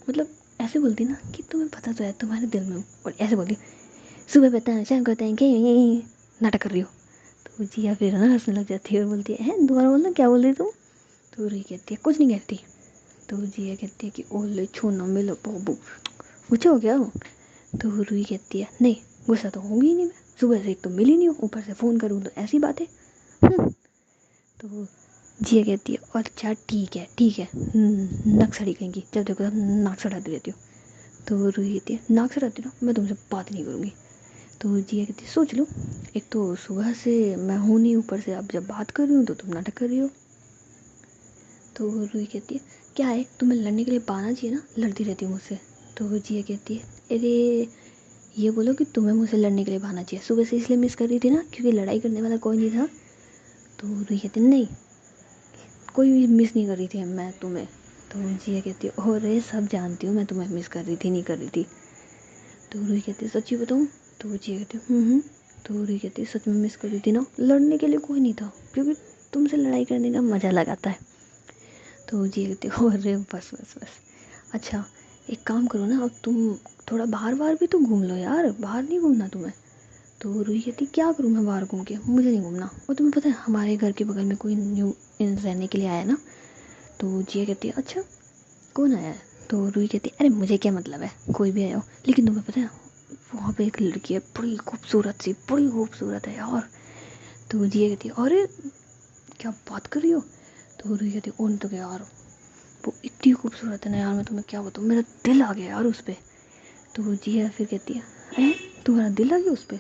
मतलब ऐसे बोलती ना कि तुम्हें पता तो है तुम्हारे दिल में हूँ, और ऐसे बोलती सुबह बताएं शाम को बताएं कि नाटक कर रही हो। तो जिया फिर ना हंसने लग जाती है और बोलती है दोबारा बोलना क्या बोल रही तुम। तो रूही कहती है कुछ नहीं कहती। तो जिया कहती है कि ओले छूना मिलो बाबू, गुस्सा हो गया हो। तो रूही कहती है नहीं गुस्सा तो होंगी ही नहीं, मैं सुबह से एक तो मिली नहीं हूँ, ऊपर से फ़ोन करूँ तो ऐसी बात है। तो जिया कहती है अच्छा ठीक है नक सड़ी कहेंगी, जब देखो तब नाक सड़ाती रहती हो। तो रूही कहती है नाक सड़ाती ना मैं तुमसे बात नहीं करूँगी। तो जिया कहती है सोच लो, एक तो सुबह से मैं हूँ नहीं, ऊपर से अब जब बात कर रही हूँ तो तुम नाटक कर रही हो। तो रूही कहती है क्या है तुम्हें लड़ने के लिए बहाना चाहिए ना, लड़ती रहती हूँ मुझसे। तो जिया कहती है अरे ये बोलो कि तुम्हें मुझसे लड़ने के लिए बहाना चाहिए, सुबह से इसलिए मिस कर रही थी ना क्योंकि लड़ाई करने वाला कोई नहीं था। तो रूही कहती नहीं कोई भी मिस नहीं कर रही थी मैं तुम्हें। तो जिया कहती है और रे सब जानती हूँ मैं तुम्हें मिस कर रही थी नहीं कर रही थी। तो रूही कहती है सच्ची बताऊँ। तो जिया कहती है तो रूही कहती है सच में मिस कर रही थी ना, लड़ने के लिए कोई नहीं था क्योंकि तुमसे लड़ाई करने का मज़ा लगाता है। तो जिया कहती है अरे बस बस बस, अच्छा एक काम करो ना अब तुम थोड़ा बाहर बाहर भी तो घूम लो यार, बाहर नहीं घूमना तुम्हें। तो रूही कहती क्या करूँ मैं बाहर घूम के, मुझे नहीं घूमना, और तुम्हें पता है हमारे घर के बगल में कोई न्यू रहने के लिए आया ना। तो जिया कहती है अच्छा कौन आया है। तो रूही कहती है अरे मुझे क्या मतलब है कोई भी आया हो, लेकिन तुम्हें पता है वहाँ पे एक लड़की है बड़ी खूबसूरत सी, बड़ी खूबसूरत है यार। तो जिया कहती है अरे क्या बात कर रही हो। तो रूही कहती है ओन तो क्या यार वो इतनी खूबसूरत है ना यार, मैं तुम्हें क्या बताऊँ मेरा दिल आ गया यार उस पर। तो जिया फिर कहती है तुम्हारा दिल आ गया उस पर।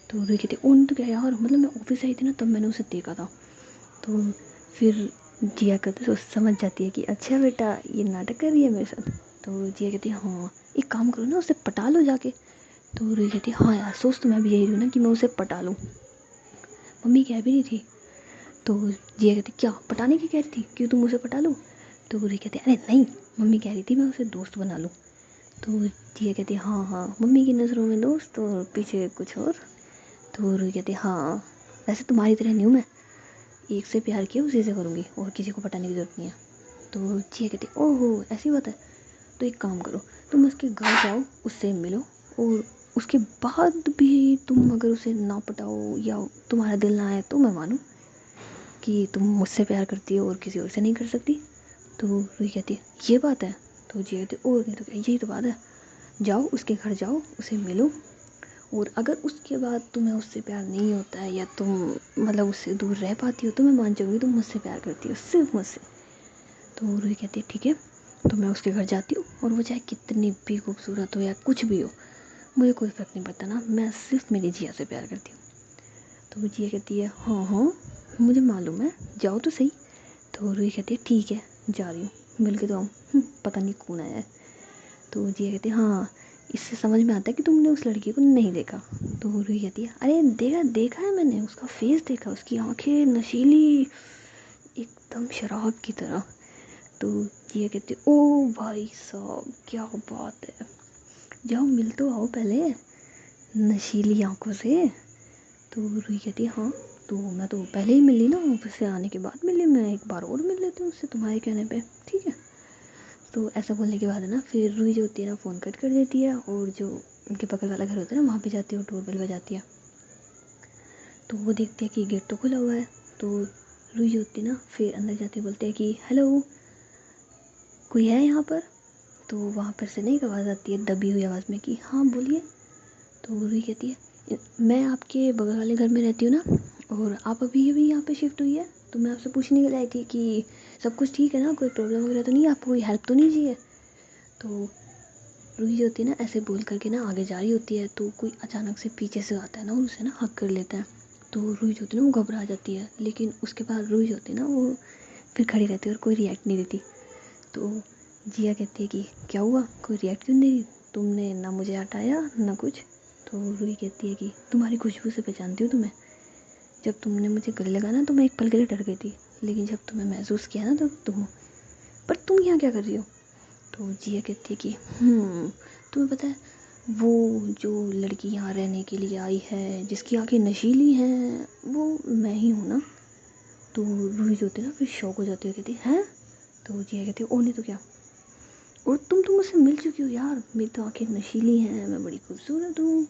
तो रूही कहती है ओन तो क्या यार, मतलब मैं ऑफिस आई थी ना तब मैंने उसे देखा था। तो फिर जिया कहती है समझ जाती है कि अच्छा बेटा ये नाटक कर रही है मेरे साथ। तो जिया कहती है हाँ एक काम करो ना उसे पटा लो जाके। तो रूही कहती है हाँ यार सोच तो मैं भी यही रही हूँ ना कि मैं उसे पटा लूँ, मम्मी कह भी नहीं थी। तो जिया कहती क्या पटाने की कह रही थी कि तुम उसे पटा लो। तो रूही कहती है अरे नहीं, मम्मी कह रही थी मैं उसे दोस्त बना लूँ। तो जिया कहती है हाँ हाँ, मम्मी की नज़रों में दोस्त और पीछे कुछ और। तो रूही कहती है हाँ, वैसे तुम्हारी तरह नहीं हूँ मैं, एक से प्यार किया उसी से करूँगी और किसी को पटाने की ज़रूरत नहीं है। तो जिया कहती है ओहो ऐसी बात है, तो एक काम करो, तुम उसके घर जाओ, उससे मिलो, और उसके बाद भी तुम अगर उसे ना पटाओ या तुम्हारा दिल ना आए तो मैं मानूँ कि तुम मुझसे प्यार करती हो और किसी और से नहीं कर सकती। तो रूही कहती है ये बात है। तो जिया कहती है और नहीं तो क्या, यही तो बात है, जाओ उसके घर जाओ, उसे मिलो, और अगर उसके बाद तुम्हें उससे प्यार नहीं होता है या तुम मतलब उससे दूर रह पाती हो तो मैं मान जाऊँगी तुम मुझसे प्यार करती हो, सिर्फ मुझसे। तो रूही कहती है ठीक है, तो मैं उसके घर जाती हूँ और वो चाहे कितनी भी खूबसूरत हो या कुछ भी हो, मुझे कोई फ़र्क नहीं पड़ता ना, मैं सिर्फ मेरी जिया से प्यार करती हूँ। तो वो जिया कहती है हाँ हाँ मुझे मालूम है, जाओ तो सही। तो रूही कहती है ठीक है जा रही हूँ, मिल के तो आऊँ, पता नहीं कौन आया है। तो जिया कहती है हाँ, इससे समझ में आता है कि तुमने उस लड़की को नहीं देखा। तो रूही कहती है अरे देखा देखा है मैंने, उसका फेस देखा, उसकी आंखें नशीली एकदम शराब की तरह। तो जिया कहती है ओ भाई साहब क्या बात है, जाओ मिल तो आओ पहले नशीली आंखों से। तो रूही कहती है हाँ, तो मैं तो पहले ही मिली ना, ऑफिस से आने के बाद मिली, मैं एक बार और मिल लेती हूँ उससे तुम्हारे कहने पे, ठीक है। तो ऐसा बोलने के बाद है ना फिर रूही जो होती है ना फ़ोन कट कर देती है और जो उनके बगल वाला घर होता है ना वहाँ पे जाती है और डोरबेल बजाती है। तो वो देखती है कि गेट तो खुला हुआ है। तो रूही जो होती है ना फिर अंदर जाती है, बोलते हैं कि हेलो कोई है यहाँ पर। तो वहाँ पर से नहीं एक आवाज़ आती है दबी हुई आवाज़ में कि हाँ बोलिए। तो रूही कहती है मैं आपके बगल वाले घर में रहती हूँ ना, और आप अभी अभी यहाँ पे शिफ्ट हुई है, तो मैं आपसे पूछने के लिए आई थी कि सब कुछ ठीक है ना, कोई प्रॉब्लम वगैरह तो नहीं है, आपको कोई हेल्प तो नहीं चाहिए। तो रूही जो होती है ना ऐसे बोल करके ना आगे जा रही होती है, तो कोई अचानक से पीछे से आता है ना और उसे ना हक कर लेता है। तो रूही जो होती है ना वो घबरा जाती है, लेकिन उसके बाद रूही जो होती है ना वो फिर खड़ी रहती है और कोई रिएक्ट नहीं देती। तो जिया कहती है कि क्या हुआ, कोई रिएक्ट क्यों नहीं, तुमने ना मुझे हटाया ना कुछ। तो रूही कहती है कि तुम्हारी खुशबू से पहचानती हूँ तुम्हें, जब तुमने मुझे गले लगाना तो मैं एक पल के लिए डर गई थी, लेकिन जब तुम्हें महसूस किया ना तो तुम हो, पर तुम यहाँ क्या कर रही हो। तो जिया कहती है कि तुम्हें पता है वो जो लड़की यहाँ रहने के लिए आई है जिसकी आंखें नशीली हैं वो मैं ही हूँ ना। तो रूही जो होती है ना फिर शौक हो जाती है, कहती है हैं। तो जिया कहती है ओ नहीं तो क्या, और तुम तो मुझसे मिल चुकी हो यार, मेरी तो आंखें नशीली हैं, मैं बड़ी खूबसूरत हूँ।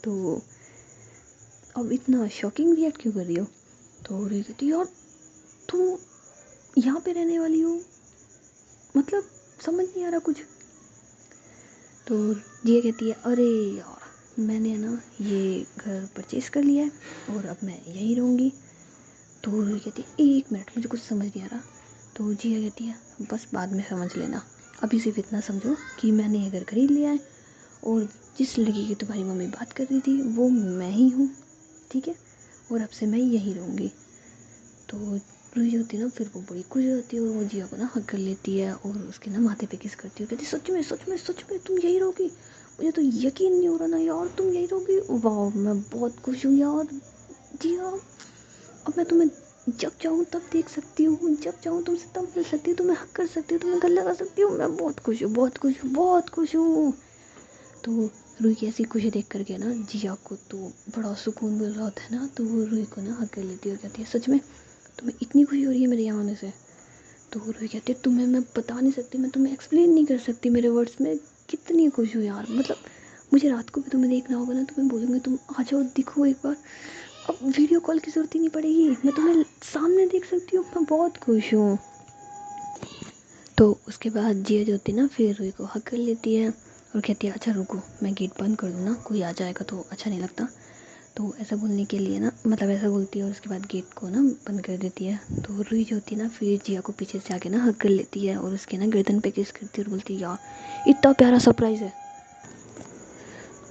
तो अब इतना शॉकिंग रिएक्ट क्यों कर रही हो। तो रूही कहती है यार तुम यहाँ पे रहने वाली हो, मतलब समझ नहीं आ रहा कुछ। तो जिया कहती है अरे यार मैंने ना ये घर परचेज़ कर लिया है और अब मैं यहीं रहूँगी। तो रूही कहती है एक मिनट मुझे कुछ समझ नहीं आ रहा। तो जिया कहती है बस बाद में समझ लेना, अभी सिर्फ इतना समझो कि मैंने ये घर खरीद लिया है और जिस लड़की की तुम्हारी मम्मी बात कर रही थी वो मैं ही हूँ, ठीक है, और अब से मैं यहीं रहूँगी। तो रूही जो होती है ना फिर वो बड़ी खुश होती है और वो जिया को ना हक कर लेती है और उसके ना माथे पे किस करती है, कहती सच में सच में सच में तुम यही रहोगी, मुझे तो यकीन नहीं हो रहा ना यार तुम यही रहोगी, वाह मैं बहुत खुश हूँ यार जिया, अब मैं तुम्हें जब चाहूँ तब देख सकती हूँ, जब चाहूँ तुमसे तब मिल सकती हूँ, तुम्हें हक कर सकती हूँ, तुम्हें गले लगा सकती हूँ, मैं बहुत खुश हूँ बहुत खुश हूँ बहुत खुश हूँ। तो रूही की ऐसी खुशी देख करके ना जिया को तो बड़ा सुकून मिल रहा होता है ना, तो वो रूही को ना हक कर लेती है और कहती है सच में तुम्हें इतनी खुशी हो रही है मेरे यहाँ आने से। तो रूही कहती है तुम्हें मैं बता नहीं सकती, मैं तुम्हें एक्सप्लेन नहीं कर सकती मेरे वर्ड्स में कितनी खुश हूँ यार, मतलब मुझे रात को भी तुम्हें देखना होगा ना तो मैं बोलूँगी तुम आ जाओ दिखो एक बार, अब वीडियो कॉल की ज़रूरत ही नहीं पड़ेगी, मैं तुम्हें सामने देख सकती हूँ, मैं बहुत खुश हूँ। तो उसके बाद जिया जो होती है ना फिर रूही को हक कर लेती है और कहती है अच्छा रुको मैं गेट बंद कर दूँ ना, कोई आ जाएगा तो अच्छा नहीं लगता। तो ऐसा बोलने के लिए ना मतलब ऐसा बोलती है और उसके बाद गेट को ना बंद कर देती है। तो रूही जो होती है ना फिर जिया को पीछे से आके ना हक कर लेती है और उसके ना गर्दन पे किस करती है और बोलती है यार इतना प्यारा सरप्राइज़ है,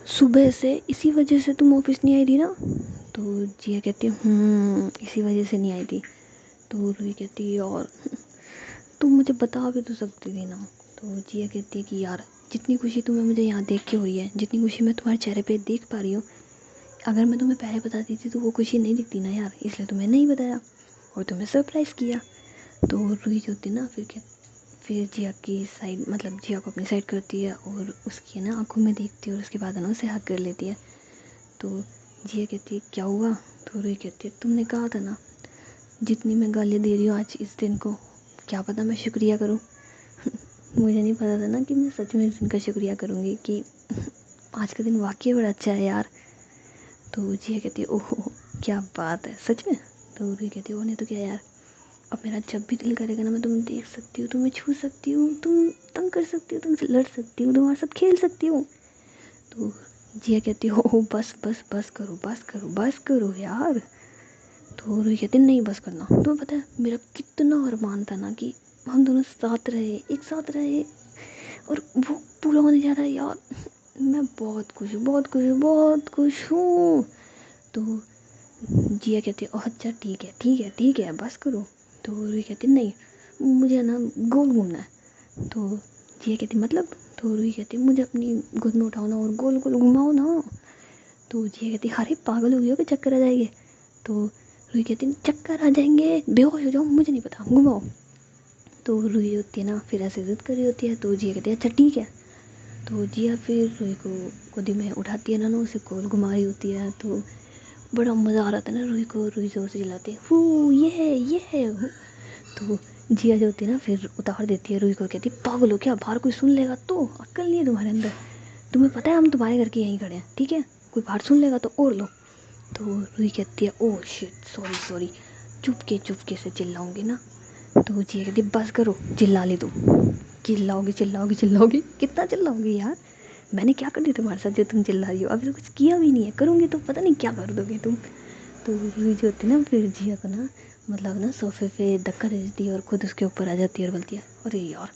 सुबह से इसी वजह से तुम ऑफिस नहीं आई थी ना। तो जिया कहती है इसी वजह से नहीं आई थी। तो रूही कहती है और तुम मुझे बता भी तो सकती थी ना। तो जिया कहती है कि यार जितनी खुशी तुम्हें मुझे यहाँ देख के हुई है, जितनी खुशी मैं तुम्हारे चेहरे पे देख पा रही हूँ, अगर मैं तुम्हें पहले बता देती तो वो खुशी नहीं दिखती ना यार, इसलिए तुम्हें नहीं बताया और तुम्हें सरप्राइज़ किया। तो रूही जो होती है ना फिर जिया की साइड मतलब जिया को अपनी साइड करती है और उसकी ना आंखों में देखती है और उसके बाद है ना उसे हक कर लेती है। तो जिया कहती है क्या हुआ? तो रूही कहती है तुमने कहा था ना जितनी मैं गालियाँ दे रही हूँ आज इस दिन को, क्या पता मैं शुक्रिया करूँ। मुझे नहीं पता था ना कि मैं सच में इस दिन का शुक्रिया करूँगी कि आज का दिन वाकई बड़ा अच्छा है यार। तो जिया कहती है ओहो क्या बात है सच में। तो रूही कहती है वो नहीं तो क्या यार, अब मेरा जब भी दिल करेगा ना मैं तुम्हें देख सकती हूँ, तुम्हें छू सकती हूँ, तुम तंग कर सकती हो, तुमसे लड़ सकती हूँ, तुम्हारे साथ खेल सकती हूँ। तो जिया कहती है ओ बस बस बस करो बस करो बस करो यार। तो रूही कहती नहीं बस करना, तुम्हें पता है मेरा कितना अरमान था ना कि हम दोनों साथ रहे एक साथ रहे और वो पूरा होने जा रहा है यार। मैं बहुत खुश हूँ बहुत खुश हूँ बहुत खुश हूँ। तो जिया कहती है अच्छा ठीक है ठीक है ठीक है बस करो। तो रूही कहती नहीं मुझे ना गोल घूमना है। तो जिया कहती मतलब? तो रूही कहती मुझे अपनी गोद में उठाओ ना और गोल गोल घुमाओ ना। तो जिया कहती अरे पागल हो गई हो कि चक्कर आ जाएंगे। तो रूही कहती चक्कर आ जाएंगे बेहोश हो जाओ मुझे नहीं पता घुमाओ। तो रूही होती है ना फिर ऐसे जिद कर रही होती है। तो जिया कहती है अच्छा ठीक है। तो जिया फिर रूही को गोदी में उठाती है ना उसे गोल घुमा रही होती है। तो बड़ा मज़ा आ रहा था ना रूही को, रूही जोर से चिल्लाती है हूँ ये है हूँ। तो जिया जो होती है ना फिर उतार देती है रूही को, कहती पागल हो क्या, बाहर कोई सुन लेगा तो, अक्ल नहीं है तुम्हारे अंदर, तुम्हें पता है हम तुम्हारे घर के यहीं खड़े हैं ठीक है, कोई बाहर सुन लेगा तो और लो। तो रूही कहती है ओह शिट सॉरी सॉरी, चुपके से चिल्लाऊंगी ना। तो जिया कहती बस करो चिल्ला ली तुम, चिल्लाओगी चिल्लाओगी चिल्लाओगी कितना चिल्लाओगी यार, मैंने क्या कर दिया तुम्हारे साथ जो तुम चिल्ला रही हो, अभी तो कुछ किया भी नहीं है, करूँगी तो पता नहीं क्या कर दोगे तुम। तो रूही जो होती है ना फिर जिया को ना मतलब ना सोफे पे धक्का दे देती है और खुद उसके ऊपर आ जाती है और बोलती है अरे यार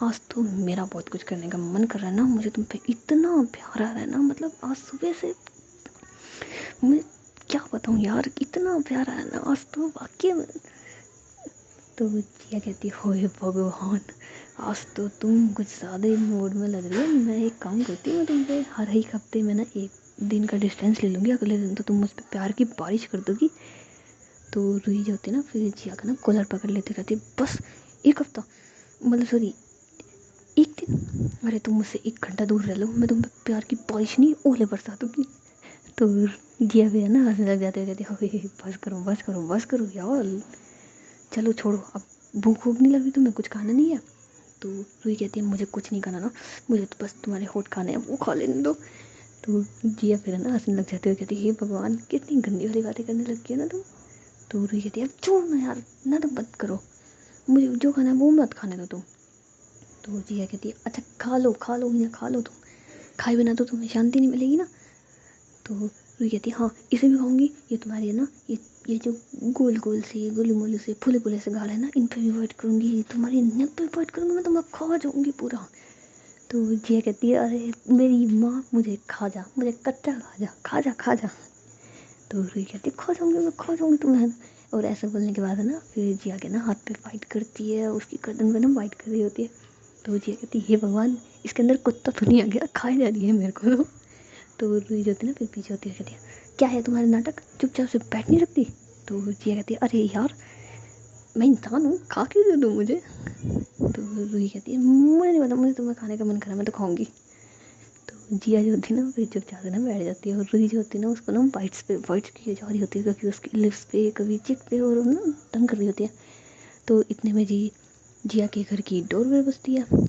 आज तो मेरा बहुत कुछ करने का मन कर रहा है ना, मुझे तुम पे इतना प्यार आ रहा है ना, मतलब आज सुबह से मैं क्या बताऊँ यार इतना प्यार आया ना आज तो वाकई में। तो जिया कहती होए भगवान आज तो तुम कुछ ज़्यादा ही मूड में लग रही है, मैं एक काम करती हूँ तुम पे हर एक हफ्ते में ना एक दिन का डिस्टेंस ले लूँगी, अगले दिन तो तुम मुझ पर प्यार की बारिश कर दोगी। तो रूही जो होती है ना फिर जिया का ना कॉलर पकड़ लेते कहती बस एक हफ्ता मतलब सॉरी एक दिन, अरे तुम मुझसे 1 घंटा दूर रह लो मैं तुम पे प्यार की बारिश नहीं ओले बरसा दूँगी। तो जिया भी है ना हंसने लग जाते कहते हो बस करो बस करो बस करो यार, चलो छोड़ो अब भूख वूख नहीं लगी तुम्हें, कुछ खाना नहीं है। तो रूही कहती है मुझे कुछ नहीं खाना ना, मुझे तो बस तुम्हारे होठ खाने हैं वो खा लेने दो। तो जिया फिर है ना हंसने लग जाते हुए कहती है हे भगवान कितनी गंदी वाली बातें करने लग गई है ना तुम। तो रूही कहती है अब छोड़ ना यार ना तो मत करो, मुझे जो खाना है वो मत खाने दो तुम। तो जिया कहती है अच्छा खा लो या खा लो तुम, खाए बिना तो तुम्हें शांति नहीं मिलेगी ना। तो रूही कहती है हाँ इसे भी खाऊंगी, ये तुम्हारी है ना ये जो गोल गोल से गोलू मोलू से फूले फूले से गाल है ना इन पर भी वाइट करूँगी, तुम्हारी नेक पे वाइट करूँगी, मैं तुम्हें खा जाऊँगी पूरा। तो जिया कहती है अरे मेरी माँ मुझे खा जा, मुझे कच्चा खा जा खा जा खा जा। तो रूही कहती है खा जाऊँगी मैं खा जाऊँगी तुम्हें। और ऐसा बोलने के बाद है ना फिर जिया के ना हाथ पे फाइट करती है, उसकी गर्दन पे ना फाइट कर रही होती है। तो जिया कहती है हे भगवान इसके अंदर कुत्ता तो नहीं आ गया, खाए जा रही है मेरे को। तो रूही जो होती है ना फिर पीछे होती है कहती है क्या है तुम्हारे नाटक, चुपचाप से बैठ नहीं सकती। तो जिया कहती है अरे यार मैं इंसान हूँ खा के दे दो मुझे। तो रूही कहती है मुझे नहीं पता, मुझे तुम्हें खाने का मन करा मैं तो खाऊंगी। तो जिया जो होती है ना फिर चुपचाप से ना बैठ जाती है और रूही जो होती है ना उसको ना बाइट्स की जा रही होती है, कभी उसकी लिप्स पे कभी चिक पे और ना तंग कर रही होती है। तो इतने में जिया के घर की डोरबेल बजती है।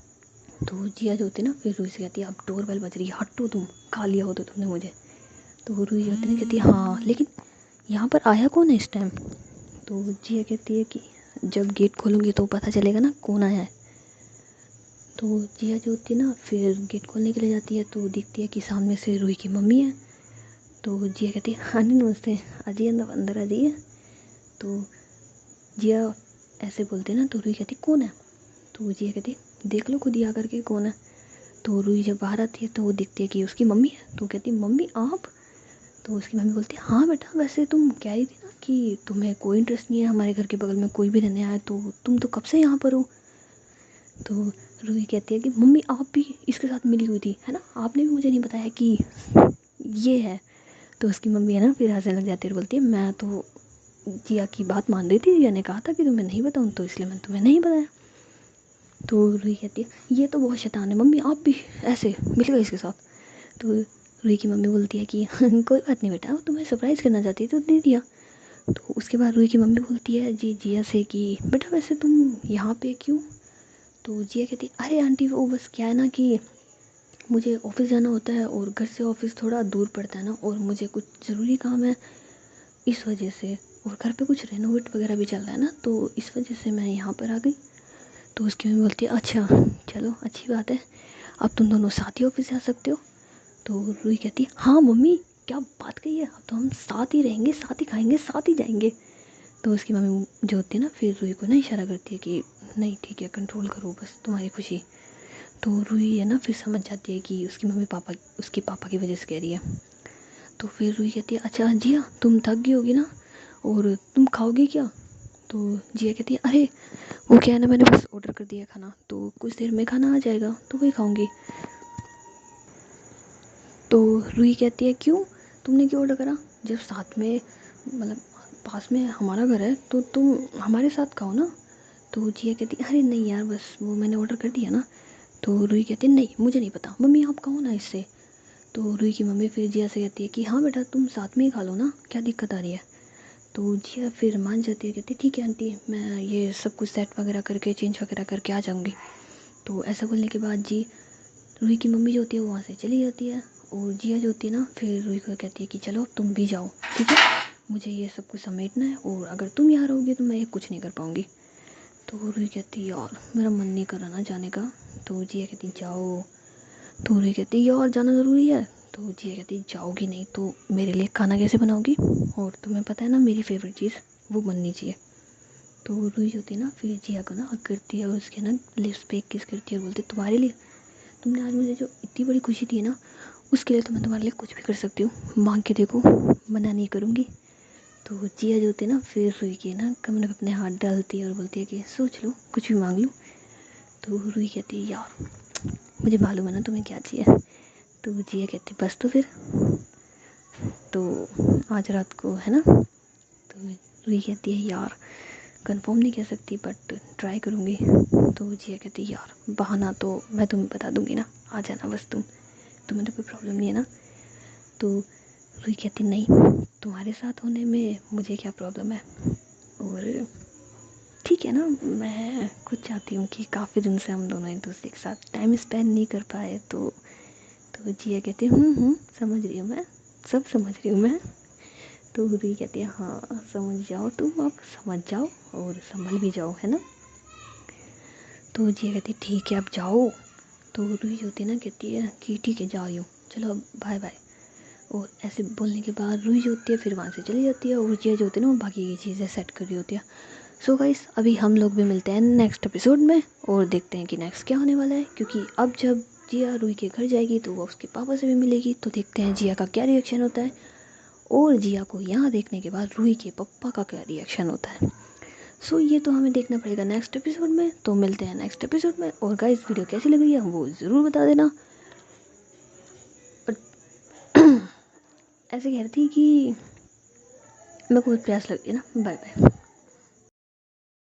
तो जिया जो होती है ना फिर रूही से कहती है अब डोरबेल बज रही है हटो तुम, खा लिया हो तो तुमने मुझे। तो रूही जो होती है ना कहती है हाँ लेकिन यहाँ पर आया कौन है इस टाइम। तो जिया कहती है कि जब गेट खोलूँगी तो पता चलेगा ना कौन आया है। तो जिया जो होती है ना फिर गेट खोलने के लिए जाती है तो दिखती है कि सामने से रूही की मम्मी है। तो जिया कहती है हाँ नहीं नमस्ते आ जाइए अंदर आ जाइए। तो जिया ऐसे बोलते हैं ना तो रूही कहती कौन है। तो जिया कहती देख लो खुद ही आकर के कौन है। तो रूही जब बाहर आती है तो वो दिखती है कि उसकी मम्मी है। तो कहती मम्मी आप। तो उसकी मम्मी बोलती है हाँ बेटा वैसे तुम कह रही थी ना कि तुम्हें कोई इंटरेस्ट नहीं है हमारे घर के बगल में कोई भी रहने आए, तो तुम तो कब से यहाँ पर हो। तो रूही कहती है कि मम्मी आप भी इसके साथ मिली हुई थी है ना, आपने भी मुझे नहीं बताया कि ये है। तो उसकी मम्मी है ना फिर हंसने लग जाती है और बोलती है मैं तो जिया की बात मान रही थी। जिया ने कहा था कि तुम्हें नहीं बताऊँ, तो इसलिए मैंने तुम्हें नहीं बताया। तो रूही कहती है ये तो बहुत शैतान है मम्मी, आप भी ऐसे मिल गए इसके साथ। तो रूही की मम्मी बोलती है कि कोई बात नहीं बेटा, तुम्हें सरप्राइज़ करना चाहती थी तो दे दिया। तो उसके बाद रूही की मम्मी बोलती है जी जिया से कि बेटा वैसे तुम यहाँ पे क्यों। तो जिया कहती है अरे आंटी वो बस क्या है ना कि मुझे ऑफिस जाना होता है और घर से ऑफिस थोड़ा दूर पड़ता है ना, और मुझे कुछ ज़रूरी काम है इस वजह से, और घर पे कुछ रेनोवेट वगैरह भी चल रहा है ना, तो इस वजह से मैं यहाँ पर आ गई। तो उसकी मम्मी बोलती है अच्छा चलो अच्छी बात है, अब तुम दोनों साथ ही ऑफिस जा सकते हो। तो रूही कहती है हाँ मम्मी क्या बात कही है, अब तो हम साथ ही रहेंगे, साथ ही खाएंगे, साथ ही जाएंगे। तो उसकी मम्मी जो होती है ना फिर रूही को ना इशारा करती है कि नहीं ठीक है कंट्रोल करो बस तुम्हारी खुशी। तो रूही है ना फिर समझ जाती है कि उसकी मम्मी पापा उसके पापा की वजह से कह रही है। तो फिर रूही कहती है अच्छा जिया तुम थक गई होगी ना, और तुम खाओगे क्या। तो जिया कहती है अरे वो क्या है ना मैंने बस ऑर्डर कर दिया खाना, तो कुछ देर में खाना आ जाएगा तो वही खाऊंगी। तो रूही कहती है क्यों, तुमने क्यों ऑर्डर करा, जब साथ में मतलब पास में हमारा घर है तो तुम हमारे साथ खाओ ना। तो जिया कहती है अरे नहीं यार बस वो मैंने ऑर्डर कर दिया ना। तो रूही कहती है नहीं मुझे नहीं पता मम्मी आप खाओ ना इससे। तो रूही की मम्मी फिर जिया से कहती है कि हाँ बेटा तुम साथ में ही खा लो ना, क्या दिक्कत आ रही है। तो जिया फिर मान जाती है, कहती है ठीक है आंटी मैं ये सब कुछ सेट वगैरह करके चेंज वगैरह करके आ जाऊँगी। तो ऐसा बोलने के बाद जी रूही की मम्मी जो होती है वो वहाँ से चली जाती है, और जिया जो होती है ना फिर रूही को कहती है कि चलो तुम भी जाओ ठीक है, मुझे ये सब कुछ समेटना है, और अगर तुम यहाँ रहोगे तो मैं ये कुछ नहीं कर पाऊँगी। तो रूही कहती है यार मेरा मन नहीं कर रहा ना जाने का। तो जिया कहती जाओ। तो रूही कहती है यार जाना ज़रूरी है। तो जिया कहती जाओगी नहीं तो मेरे लिए खाना कैसे बनाओगी, और तुम्हें पता है ना मेरी फेवरेट चीज़ वो बननी चाहिए। तो रूही होती है ना फिर जिया को ना हक करती है और उसके ना लिप्स पे किस करती है और बोलती है तुम्हारे लिए तुमने आज मुझे जो इतनी बड़ी खुशी दी है ना उसके लिए तो मैं तुम्हारे लिए कुछ भी कर सकती हूँ, मांग के देखो मना नहीं करूँगी। तो जिया जो होती है ना फिर रूही के ना कमरे में अपने हाथ डालती है और बोलती है कि सोच लो कुछ भी मांग लो। तो रूही कहती है यार मुझे मालूम है ना तुम्हें क्या चाहिए। तो जिया कहती बस तो फिर, तो आज रात को है ना। तो रूही कहती है यार कंफर्म नहीं कह सकती बट ट्राई करूँगी। तो जिया कहती है यार बहाना तो मैं तुम्हें बता दूँगी ना, आ जाना बस तुम्हें तो कोई प्रॉब्लम नहीं है ना। तो रूही कहती नहीं तुम्हारे साथ होने में मुझे क्या प्रॉब्लम है, और ठीक है ना मैं खुद चाहती हूँ कि काफ़ी दिन से हम दोनों एक दूसरे के साथ टाइम स्पेंड नहीं कर पाए। तो जिया कहती है समझ रही हूँ मैं, सब समझ रही हूँ मैं। तो रूही कहती है हाँ समझ जाओ तुम, अब समझ जाओ और संभल भी जाओ है ना। तो जिया कहती है ठीक है अब जाओ। तो रूही होती है ना कहती है कि ठीक है जा रही हूँ चलो अब बाय बाय। और ऐसे बोलने के बाद रूही जो होती है फिर वहाँ से चली जाती है, और जिया जो होती है ना वो बाकी की चीज़ें सेट कर रही होती है। सो गाइस अभी हम लोग भी मिलते हैं नेक्स्ट एपिसोड में और देखते हैं कि नेक्स्ट क्या होने वाला है, क्योंकि अब जब जिया रूही के घर जाएगी तो वो उसके पापा से भी मिलेगी, तो देखते हैं जिया का क्या रिएक्शन होता है, और जिया को यहाँ देखने के बाद रूही के पापा का क्या रिएक्शन होता है। सो ये तो हमें देखना पड़ेगा नेक्स्ट एपिसोड में। तो मिलते हैं नेक्स्ट एपिसोड में, और गाइस वीडियो कैसी लग रही है वो ज़रूर बता देना। और ऐसे कह रही थी कि मेरे को बहुत प्यास लग रही है ना, बाय बाय।